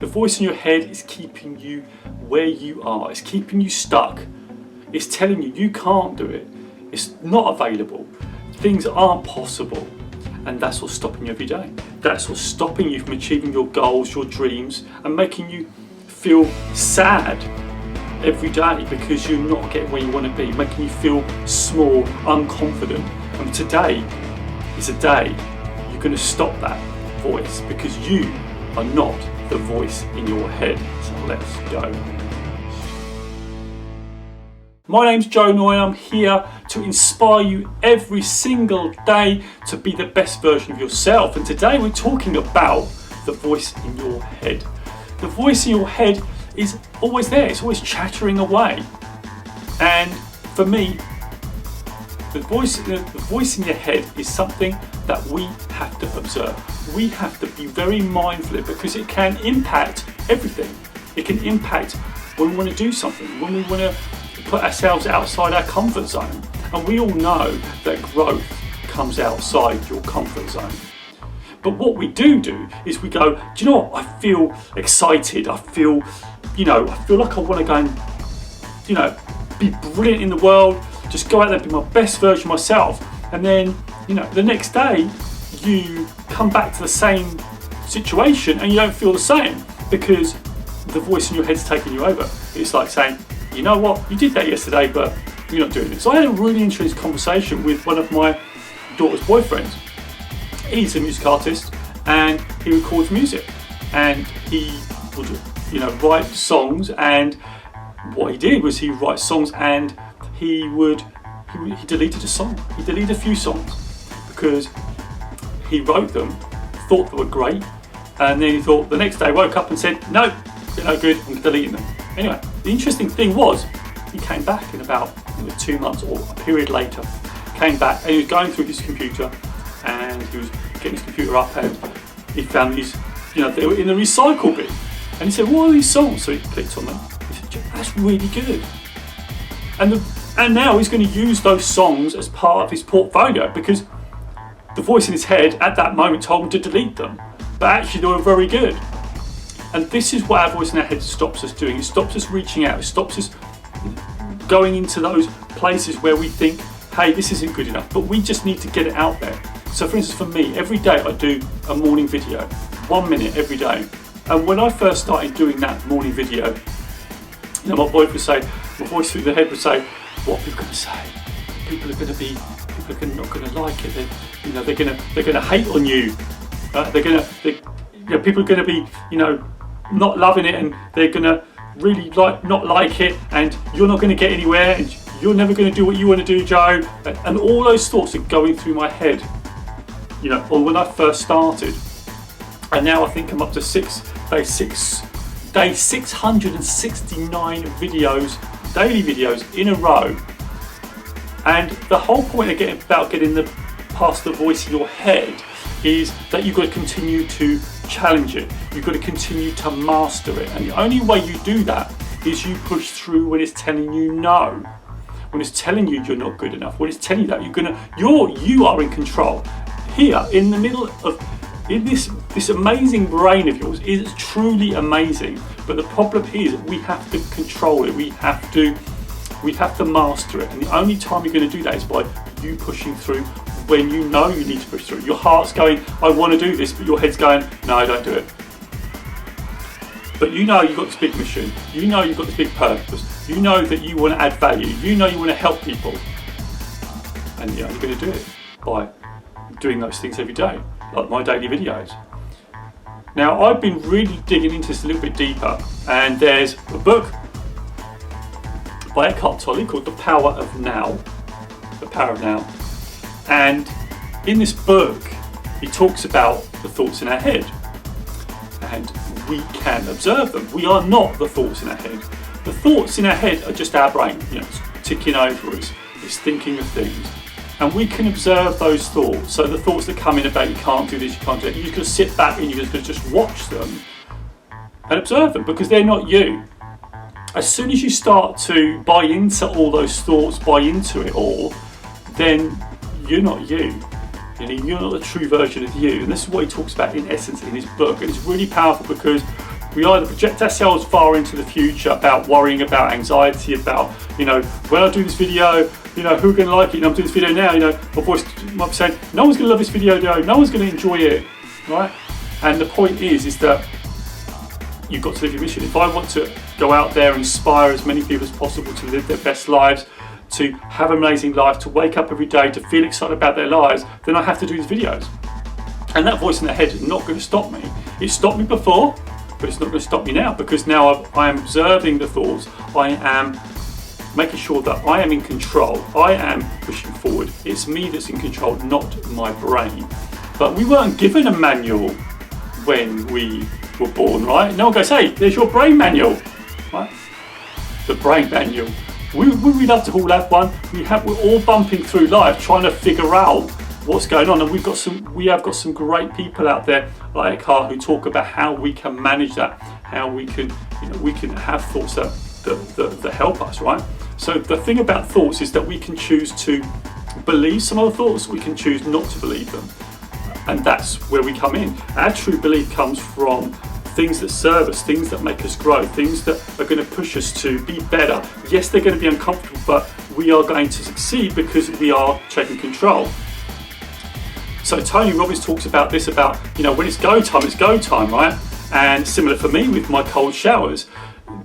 The voice in your head is keeping you where you are. It's keeping you stuck. It's telling you can't do it. It's not available. Things aren't possible. And that's what's stopping you every day. That's what's stopping you from achieving your goals, your dreams, and making you feel sad every day because you're not getting where you want to be, making you feel small, unconfident. And today is a day you're going to stop that voice because you are not the voice in your head. So let's go. My name's Joe Noya. I'm here to inspire you every single day to be the best version of yourself. And today we're talking about the voice in your head. The voice in your head is always there. It's always chattering away. And for me, the voice in your head is something that we have to observe. We have to be very mindful of it because it can impact everything. It can impact when we want to do something, when we want to put ourselves outside our comfort zone. And we all know that growth comes outside your comfort zone. But what we do is we go, do you know what? I feel excited. I feel like I want to go and, be brilliant in the world. Just go out there and be my best version of myself. And then, the next day you come back to the same situation and you don't feel the same because the voice in your head's taking you over. It's like saying, you know what, you did that yesterday, but you're not doing it. So I had a really interesting conversation with one of my daughter's boyfriends. He's a music artist and he records music and he would, write songs, and what he did was he write songs and he deleted a song. He deleted a few songs because he wrote them, thought they were great, and then he thought the next day woke up and said, no, they're no good, I'm deleting them. Anyway, the interesting thing was he came back in about 2 months or a period later, came back and he was going through his computer and he was getting his computer up and he found these, they were in the recycle bin. And he said, what are these songs? So he clicked on them. He said, that's really good. And now he's going to use those songs as part of his portfolio because the voice in his head at that moment told him to delete them. But actually they were very good. And this is what our voice in our head stops us doing. It stops us reaching out. It stops us going into those places where we think, hey, this isn't good enough. But we just need to get it out there. So for instance, for me, every day I do a morning video, 1 minute every day. And when I first started doing that morning video, my voice through the head would say, what are people going to say? People are not going to like it. They're going to hate on you. People are going to be, not loving it, and they're going to really not like it, and you're not going to get anywhere, and you're never going to do what you want to do, Joe. And all those thoughts are going through my head, or when I first started. And now I think I'm up to day 669 videos, daily videos in a row. And the whole point about getting past the voice in your head is that you've got to continue to challenge it. You've got to continue to master it. And the only way you do that is you push through when it's telling you no. When it's telling you you're not good enough. When it's telling you that you are in control. Here, in the middle of this amazing brain of yours is truly amazing. But the problem is we have to control it. We have to master it. And the only time you're going to do that is by you pushing through when you know you need to push through. Your heart's going, I want to do this, but your head's going, no, don't do it. But you've got this big mission. You've got this big purpose. You know that you want to add value. You know you want to help people. And you're going to do it by doing those things every day, like my daily videos. Now, I've been really digging into this a little bit deeper, and there's a book by Eckhart Tolle called The Power of Now. The Power of Now. And in this book, he talks about the thoughts in our head. And we can observe them. We are not the thoughts in our head. The thoughts in our head are just our brain. It's ticking over, it's thinking of things. And we can observe those thoughts. So the thoughts that come in about you can't do this, you can't do that, you can sit back and you can just watch them and observe them because they're not you. As soon as you start to buy into all those thoughts, buy into it all, then you're not you. You're not the true version of you. And this is what he talks about in essence in his book. And it's really powerful because we either project ourselves far into the future about worrying, about anxiety, about, when I do this video, who are going to like it, and I'm doing this video now, my voice might be saying, no one's going to love this video, no one's going to enjoy it, right? And the point is that you've got to live your mission. If I want to go out there and inspire as many people as possible to live their best lives, to have an amazing life, to wake up every day, to feel excited about their lives, then I have to do these videos. And that voice in the head is not going to stop me. It stopped me before, but it's not going to stop me now, because now I am observing the thoughts. I am making sure that I am in control. I am pushing forward. It's me that's in control, not my brain. But we weren't given a manual when we were born, right? No one goes, hey, there's your brain manual, right? The brain manual. We'd love to all have one. We're all bumping through life trying to figure out what's going on, and we have got some great people out there like Eckhart who talk about how we can manage that, how we can have thoughts that help us, right? So the thing about thoughts is that we can choose to believe some of the thoughts, we can choose not to believe them, and that's where we come in. Our true belief comes from things that serve us, things that make us grow, things that are going to push us to be better. Yes, they're going to be uncomfortable, but we are going to succeed because we are taking control. So Tony Robbins talks about this, about, when it's go time, right? And similar for me with my cold showers.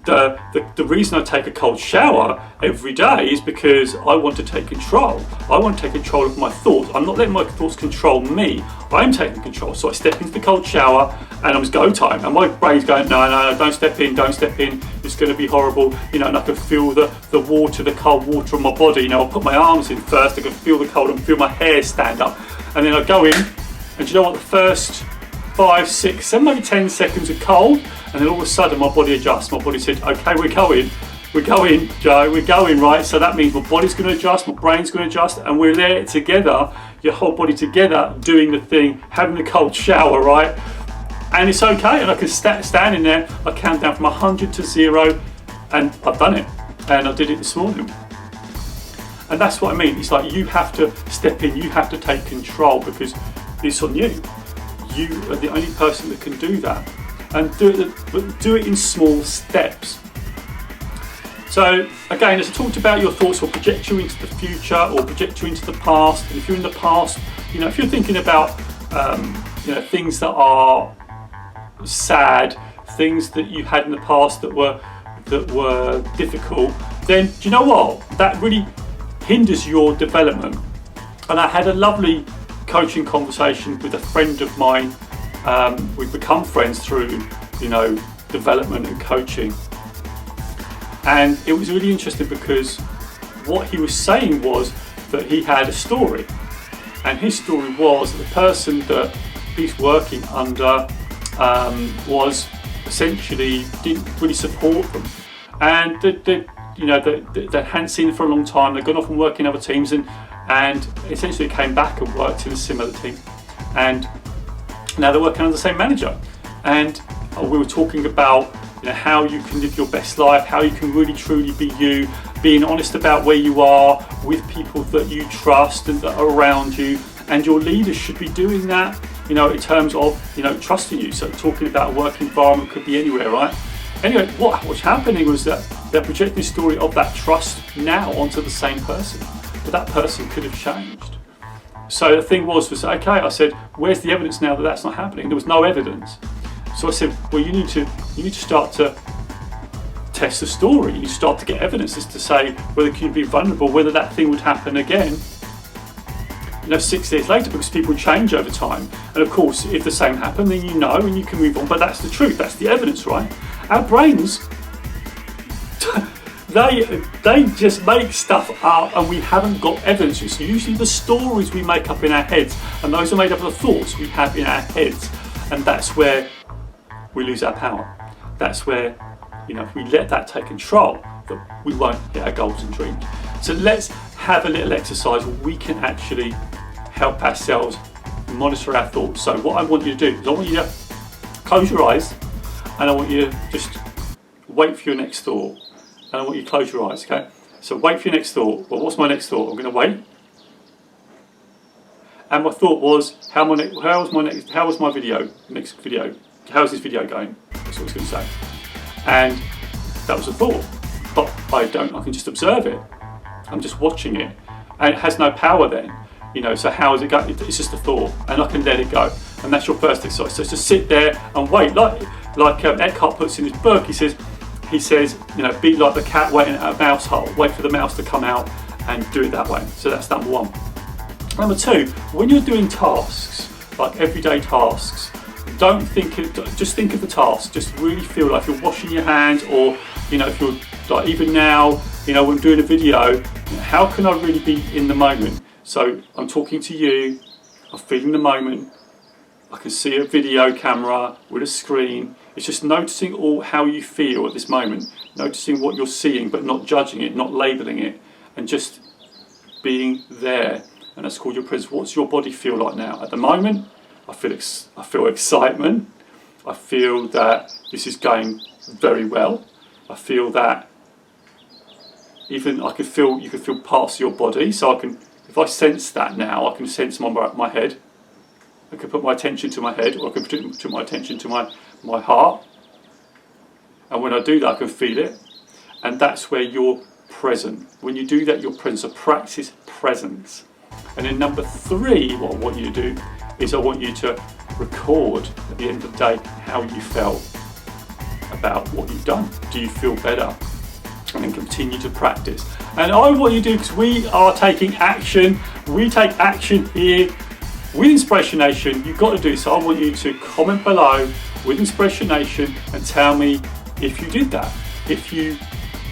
The reason I take a cold shower every day is because I want to take control. I want to take control of my thoughts. I'm not letting my thoughts control me. I'm taking control. So I step into the cold shower and it's go time. And my brain's going, no, don't step in. It's going to be horrible. And I can feel the water, the cold water on my body. I'll put my arms in first. I can feel the cold and feel my hair stand up. And then I go in, and do you know what? The first 5, 6, 7, maybe 10 seconds are cold, and then all of a sudden my body adjusts. My body said, okay, we're going, Joe, we're going, right? So that means my body's going to adjust, my brain's going to adjust, and we're there together, your whole body together, doing the thing, having the cold shower, right? And it's okay, and I can stand in there, I count down from 100 to 0, and I've done it, and I did it this morning. And that's what I mean. It's like you have to step in, you have to take control, because it's on you. You are the only person that can do that. And do it in small steps. So again, as I talked about, your thoughts will project you into the future or project you into the past. And if you're in the past, if you're thinking about things that are sad, things that you had in the past that were difficult, then do you know what? That really hinders your development. And I had a lovely coaching conversation with a friend of mine. We've become friends through, development and coaching. And it was really interesting because what he was saying was that he had a story. And his story was that the person that he's working under was essentially didn't really support them. And they hadn't seen it for a long time. They'd gone off and worked in other teams and essentially came back and worked in a similar team. And now they're working under the same manager. And we were talking about how you can live your best life, how you can really truly be you, being honest about where you are with people that you trust and that are around you. And your leaders should be doing that, in terms of, trusting you. So talking about a work environment could be anywhere, right? Anyway, what was happening was that they're projecting the story of that trust now onto the same person, but that person could have changed. So the thing was okay, I said, where's the evidence now that that's not happening? There was no evidence. So I said, well, you need to start to test the story. You start to get evidence as to say whether you can be vulnerable, whether that thing would happen again, 6 years later, because people change over time. And of course, if the same happened, then and you can move on. But that's the truth. That's the evidence, right? Our brains, they just make stuff up, and we haven't got evidence. It's usually the stories we make up in our heads, and those are made up of the thoughts we have in our heads. And that's where we lose our power. That's where, if we let that take control, that we won't hit our goals and dreams. So let's have a little exercise where we can actually help ourselves monitor our thoughts. So what I want you to do is I want you to close your eyes, and I want you to just wait for your next thought. And I want you to close your eyes, okay? So wait for your next thought. Well, what's my next thought? I'm going to wait. And my thought was, how was my video? Next video. how's this video going? That's what it's going to say. And that was a thought, but I can just observe it. I'm just watching it, and it has no power then, so how is it going? It's just a thought, and I can let it go. And that's your first exercise. So just sit there and wait, like Eckhart puts in his book. He says, be like the cat waiting at a mouse hole. Wait for the mouse to come out and do it that way. So that's number one. Number two, when you're doing tasks, like everyday tasks, just think of the task. Just really feel like you're washing your hands, or if you're like, even now, when I'm doing a video, how can I really be in the moment? So I'm talking to you, I'm feeling the moment. I can see a video camera with a screen. It's just noticing how you feel at this moment, noticing what you're seeing, but not judging it, not labeling it, and just being there. And that's called your presence. What's your body feel like now? At the moment, I feel excitement. I feel that this is going very well. I feel that even you can feel parts of your body. So if I sense that now, I can sense my head. I can put my attention to my head, or I can put my attention to my heart. And when I do that, I can feel it. And that's where you're present. When you do that, you're present. So practice presence. And then number three, what I want you to do is I want you to record at the end of the day how you felt about what you've done. Do you feel better? And then continue to practice. And I want you to do, because we are taking action. We take action here with Inspiration Nation. You've got to do so. I want you to comment below with Inspiration Nation and tell me if you did that, if you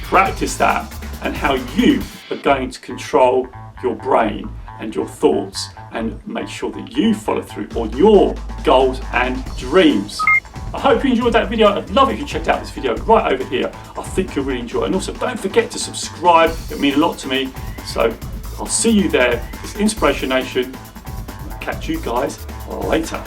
practice that, and how you are going to control your brain and your thoughts and make sure that you follow through on your goals and dreams. I hope you enjoyed that video. I'd love it if you checked out this video right over here. I think you'll really enjoy it. And also don't forget to subscribe. It means a lot to me. So I'll see you there. It's Inspiration Nation. I'll catch you guys later.